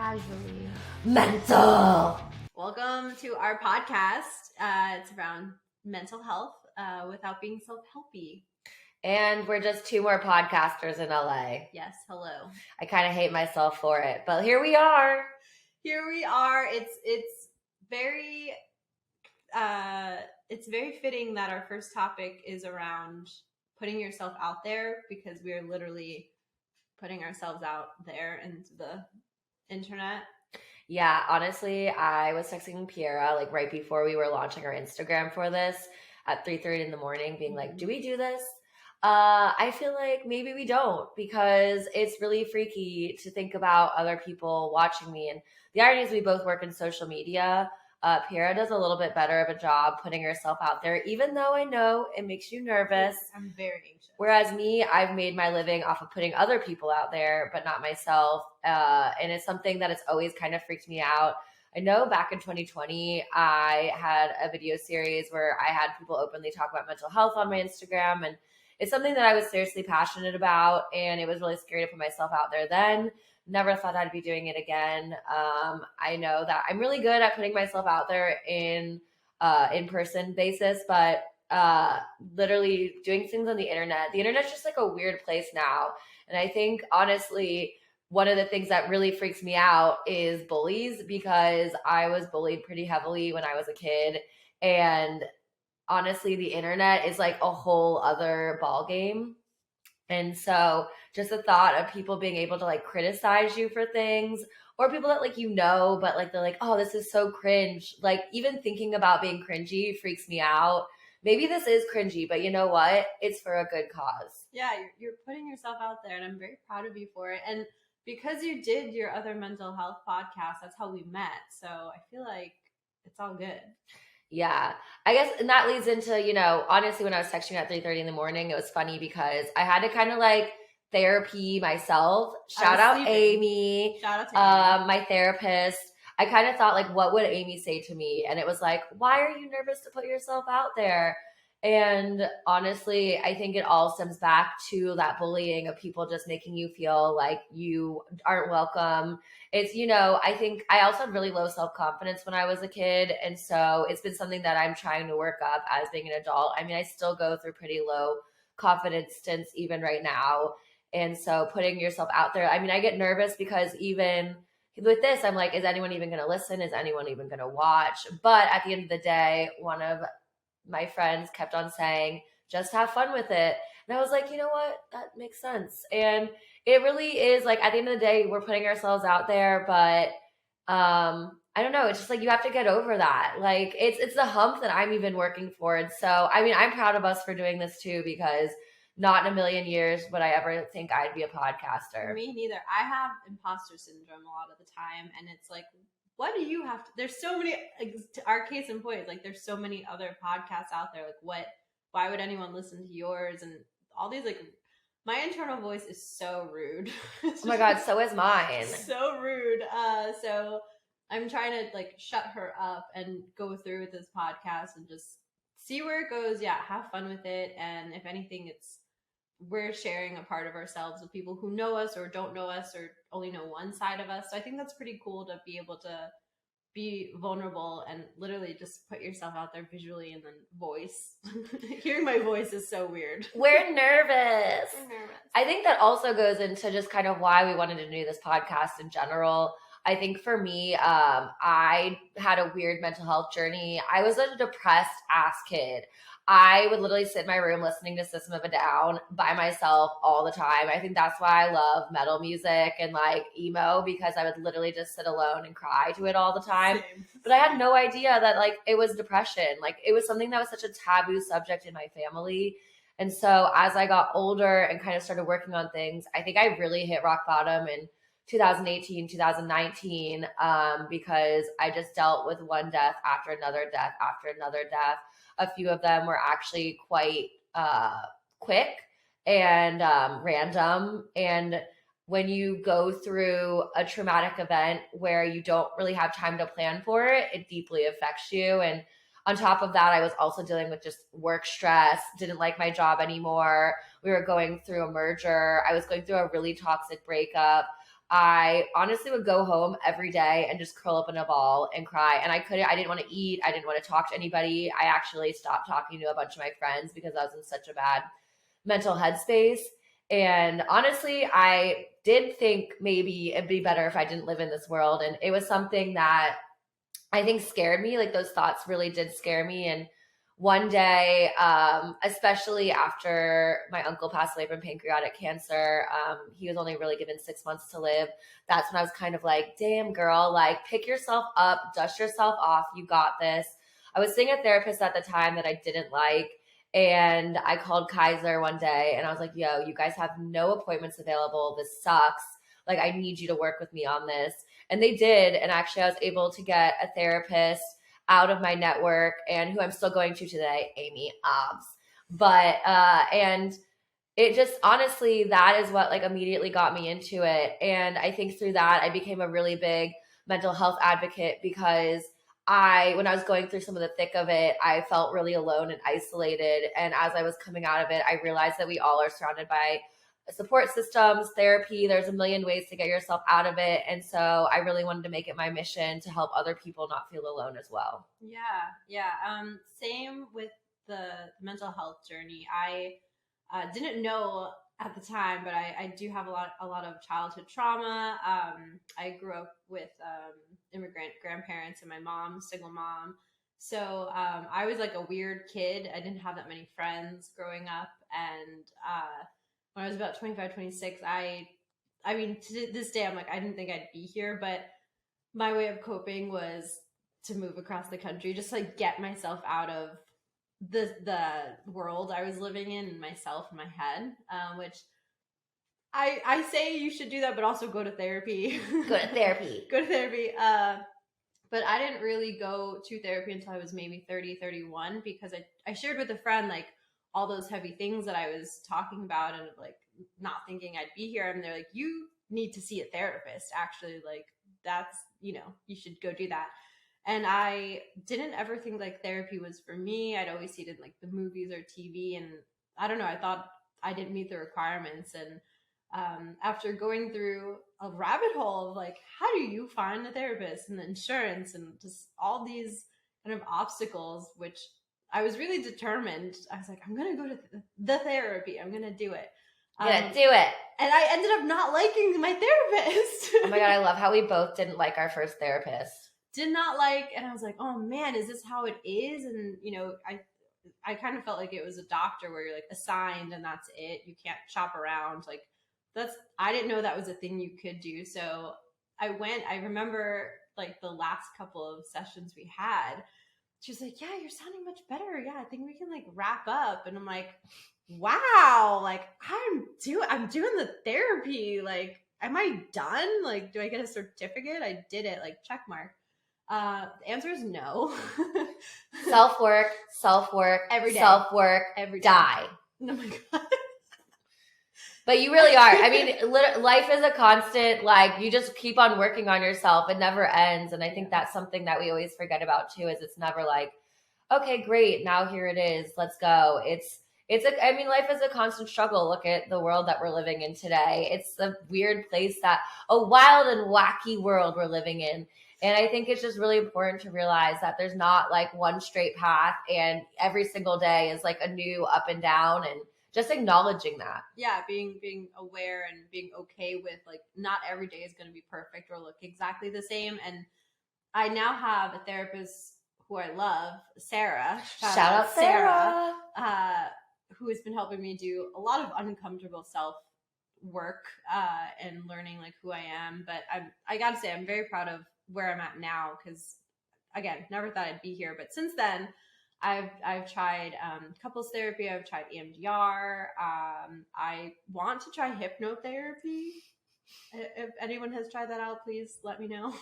casually mental. Welcome to our podcast. It's around mental health without being self-helpy. And we're just two more podcasters in LA. Yes, hello. I kind of hate myself for it, but here we are. It's very fitting that our first topic is around putting yourself out there, because we are literally putting ourselves out there into the internet. Yeah, honestly, I was texting Piera like right before we were launching our Instagram for this at 3:30 in the morning, being like, do we do this? I feel like maybe we don't, because it's really freaky to think about other people watching me. And the irony is we both work in social media. Piera does a little bit better of a job putting herself out there, even though I know it makes you nervous. I'm very anxious. Whereas me, I've made my living off of putting other people out there, but not myself. And it's something that has always kind of freaked me out. I know back in 2020, I had a video series where I had people openly talk about mental health on my Instagram. And it's something that I was seriously passionate about. And it was really scary to put myself out there then. Never thought I'd be doing it again. I know that I'm really good at putting myself out there in in-person basis, but literally doing things on the internet's just like a weird place now. And I think honestly, one of the things that really freaks me out is bullies, because I was bullied pretty heavily when I was a kid. And honestly, the internet is like a whole other ball game. And so just the thought of people being able to like criticize you for things, or people that like, but like, they're like, oh, this is so cringe. Like even thinking about being cringy freaks me out. Maybe this is cringy, but you know what? It's for a good cause. Yeah, you're putting yourself out there, and I'm very proud of you for it. And because you did your other mental health podcast, that's how we met. So I feel like it's all good. Yeah, I guess, and that leads into, honestly, when I was texting at 3:30 in the morning, it was funny because I had to kind of like therapy myself. Shout out Amy. Shout out to Amy. My therapist. I kind of thought like, what would Amy say to me? And it was like, why are you nervous to put yourself out there? And honestly, I think it all stems back to that bullying of people just making you feel like you aren't welcome. It's, I think I also had really low self-confidence when I was a kid. And so it's been something that I'm trying to work up as being an adult. I mean, I still go through pretty low confidence stints even right now. And so putting yourself out there, I mean, I get nervous because even with this, I'm like, is anyone even going to listen? Is anyone even going to watch? But at the end of the day, one of my friends kept on saying, just have fun with it. And I was like, you know what? That makes sense. And it really is like, at the end of the day, we're putting ourselves out there, but I don't know. It's just like, you have to get over that. Like it's the hump that I'm even working towards. So, I mean, I'm proud of us for doing this too, because not in a million years would I ever think I'd be a podcaster. Me neither. I have imposter syndrome a lot of the time. And it's like, what do you have to, there's so many, our case in point, like there's so many other podcasts out there. Like why would anyone listen to yours? And all these, like, my internal voice is so rude. Oh my God, so is mine. So rude. So I'm trying to like shut her up and go through with this podcast and just see where it goes. Yeah, have fun with it. And if anything, we're sharing a part of ourselves with people who know us or don't know us or only know one side of us. So I think that's pretty cool to be able to be vulnerable and literally just put yourself out there visually, and then voice. Hearing my voice is so weird. We're nervous. I think that also goes into just kind of why we wanted to do this podcast in general. I think for me, I had a weird mental health journey. I was a depressed ass kid. I would literally sit in my room listening to System of a Down by myself all the time. I think that's why I love metal music and like emo, because I would literally just sit alone and cry to it all the time. Same. But I had no idea that like it was depression. Like it was something that was such a taboo subject in my family. And so as I got older and kind of started working on things, I think I really hit rock bottom in 2018, 2019, because I just dealt with one death after another death after another death. A few of them were actually quite quick and random. And when you go through a traumatic event where you don't really have time to plan for it, it deeply affects you. And on top of that, I was also dealing with just work stress, didn't like my job anymore. We were going through a merger. I was going through a really toxic breakup. I honestly would go home every day and just curl up in a ball and cry. And I didn't want to eat. I didn't want to talk to anybody. I actually stopped talking to a bunch of my friends because I was in such a bad mental headspace. And honestly, I did think maybe it'd be better if I didn't live in this world. And it was something that I think scared me. Like those thoughts really did scare me. And one day, especially after my uncle passed away from pancreatic cancer, he was only really given 6 months to live. That's when I was kind of like, damn girl, like pick yourself up, dust yourself off. You got this. I was seeing a therapist at the time that I didn't like. And I called Kaiser one day and I was like, yo, you guys have no appointments available. This sucks. Like, I need you to work with me on this. And they did. And actually, I was able to get a therapist out of my network and who I'm still going to today, Amy Obbs. But, and it just honestly, that is what like immediately got me into it. And I think through that, I became a really big mental health advocate because when I was going through some of the thick of it, I felt really alone and isolated. And as I was coming out of it, I realized that we all are surrounded by support systems, therapy. There's a million ways to get yourself out of it. And so I really wanted to make it my mission to help other people not feel alone as well. Yeah. Same with the mental health journey. I didn't know at the time, but I do have a lot of childhood trauma. I grew up with immigrant grandparents and my mom, single mom. So I was like a weird kid. I didn't have that many friends growing up. And when I was about 25, 26, I mean, to this day, I'm like, I didn't think I'd be here, but my way of coping was to move across the country, just like get myself out of the world I was living in myself in my head, which I say you should do that, but also go to therapy. Go to therapy. But I didn't really go to therapy until I was maybe 30, 31, because I shared with a friend like all those heavy things that I was talking about and like not thinking I'd be here. And they're like, you need to see a therapist. Actually, like that's, you should go do that. And I didn't ever think like therapy was for me. I'd always see it in like the movies or TV. And I don't know, I thought I didn't meet the requirements. And after going through a rabbit hole of like, how do you find a therapist and the insurance and just all these kind of obstacles, which I was really determined. I was like, I'm going to go to the therapy. I'm going to do it. Gonna do it. And I ended up not liking my therapist. Oh my God, I love how we both didn't like our first therapist. Did not like, and I was like, oh man, is this how it is? And I kind of felt like it was a doctor where you're like assigned and that's it. You can't shop around. Like I didn't know that was a thing you could do. So I remember like the last couple of sessions we had, she was like, yeah, you're sounding much better. Yeah, I think we can like wrap up. And I'm like, wow, like I'm doing the therapy. Like, am I done? Like, do I get a certificate? I did it, like check mark. The answer is no. Self-work every day. Self-work every day. Die. Oh my God. But you really are. I mean, life is a constant, like you just keep on working on yourself. It never ends. And I think that's something that we always forget about too, is it's never like, okay, great. Now here it is. Let's go. I mean, life is a constant struggle. Look at the world that we're living in today. It's a weird place, a wild and wacky world we're living in. And I think it's just really important to realize that there's not like one straight path and every single day is like a new up and down, and just acknowledging that. Yeah, being aware and being okay with like not every day is going to be perfect or look exactly the same. And I now have a therapist who I love, Sarah. Shout out Sarah. Who has been helping me do a lot of uncomfortable self work and learning like who I am. But I got to say, I'm very proud of where I'm at now, because again, never thought I'd be here. But since then, I've tried couples therapy. I've tried EMDR. I want to try hypnotherapy. If anyone has tried that out, please let me know.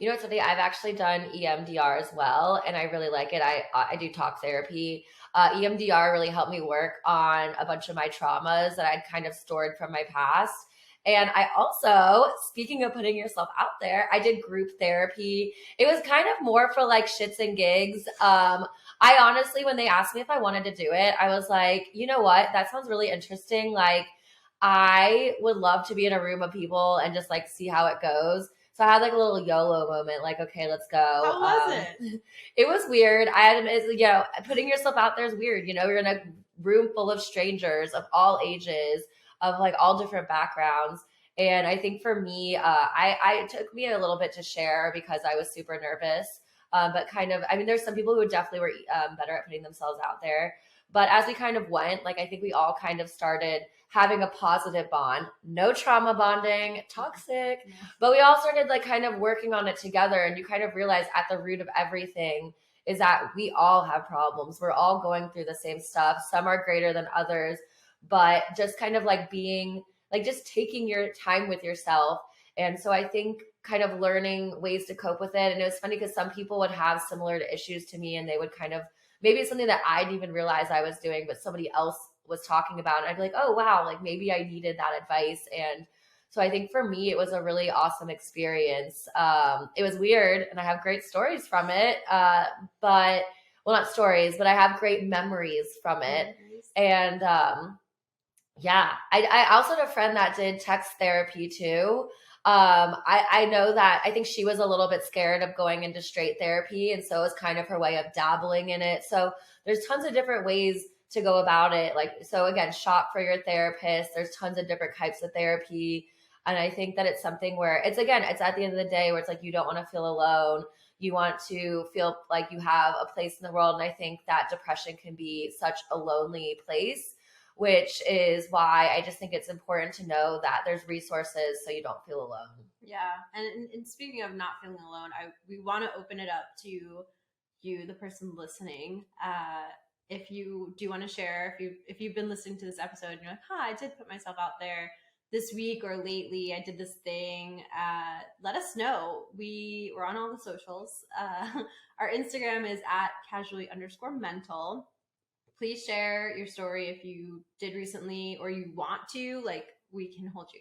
You know what's something? I've actually done EMDR as well, and I really like it. I do talk therapy. EMDR really helped me work on a bunch of my traumas that I'd kind of stored from my past. And I also, speaking of putting yourself out there, I did group therapy. It was kind of more for like shits and gigs. I honestly, when they asked me if I wanted to do it, I was like, you know what? That sounds really interesting. Like, I would love to be in a room of people and just like see how it goes. So I had like a little YOLO moment, like, okay, let's go. How was it? It was weird. I had, you know, putting yourself out there is weird. You know, you're in a room full of strangers of all ages, of like all different backgrounds. And I think for me, I took me a little bit to share because I was super nervous. But kind of, I mean, there's some people who definitely were better at putting themselves out there. But as we kind of went, like, I think we all kind of started having a positive bond, no trauma bonding, toxic, but we all started like kind of working on it together. And you kind of realize at the root of everything is that we all have problems. We're all going through the same stuff. Some are greater than others, but just kind of like being like, just taking your time with yourself. And so I think kind of learning ways to cope with it. And it was funny because some people would have similar issues to me and they would kind of, maybe it's something that I didn't even realize I was doing, but somebody else was talking about, and I'd be like, oh wow, like maybe I needed that advice. And so I think for me it was a really awesome experience. It was weird and I have great stories from it, but well, not stories, but I have great memories from it. And yeah, I also had a friend that did text therapy too. I know that I think she was a little bit scared of going into straight therapy, and so it was kind of her way of dabbling in it. So there's tons of different ways to go about it. Like, so again, shop for your therapist. There's tons of different types of therapy. And I think that it's something where it's, again, it's at the end of the day where it's like, you don't want to feel alone. You want to feel like you have a place in the world. And I think that depression can be such a lonely place, which is why I just think it's important to know that there's resources so you don't feel alone. Yeah. And speaking of not feeling alone, we want to open it up to you, the person listening. If you do want to share, if you've been listening to this episode and you're like, I did put myself out there this week or lately, I did this thing, let us know. We're on all the socials. Our Instagram is at casually_mental. Please share your story if you did recently or you want to, like, we can hold you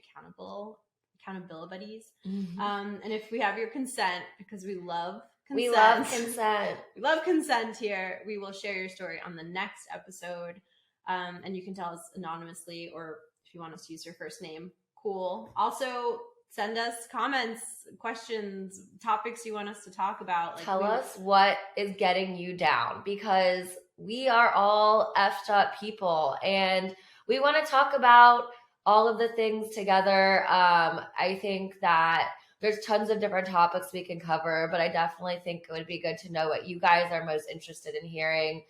accountability buddies. Mm-hmm. And if we have your consent, because we love consent. We love consent. We love consent here. We will share your story on the next episode. And you can tell us anonymously, or if you want us to use your first name, cool. Also, send us comments, questions, topics you want us to talk about. Like, tell us what is getting you down, because we are all effed up people and we want to talk about all of the things together. I think that there's tons of different topics we can cover, but I definitely think it would be good to know what you guys are most interested in hearing.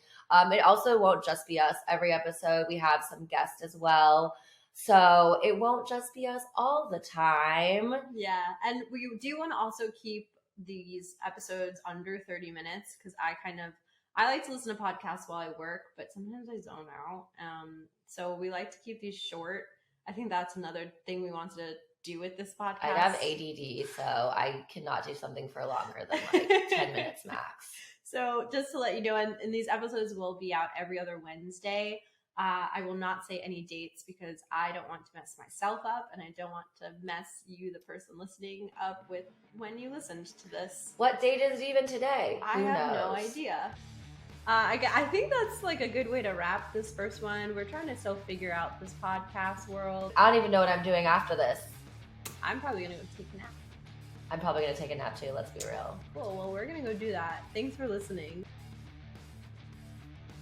It also won't just be us. Every episode we have some guests as well. So it won't just be us all the time. Yeah. And we do want to also keep these episodes under 30 minutes because I like to listen to podcasts while I work, but sometimes I zone out. So we like to keep these short. I think that's another thing we wanted to do with this podcast. I have ADD, so I cannot do something for longer than like 10 minutes max. So just to let you know, and these episodes will be out every other Wednesday. I will not say any dates because I don't want to mess myself up and I don't want to mess you, the person listening, up with when you listened to this. What date is it even today? I have no idea. I think that's like a good way to wrap this first one. We're trying to still figure out this podcast world. I don't even know what I'm doing after this. I'm probably going to go take a nap. I'm probably going to take a nap too, let's be real. Cool, well, we're going to go do that. Thanks for listening.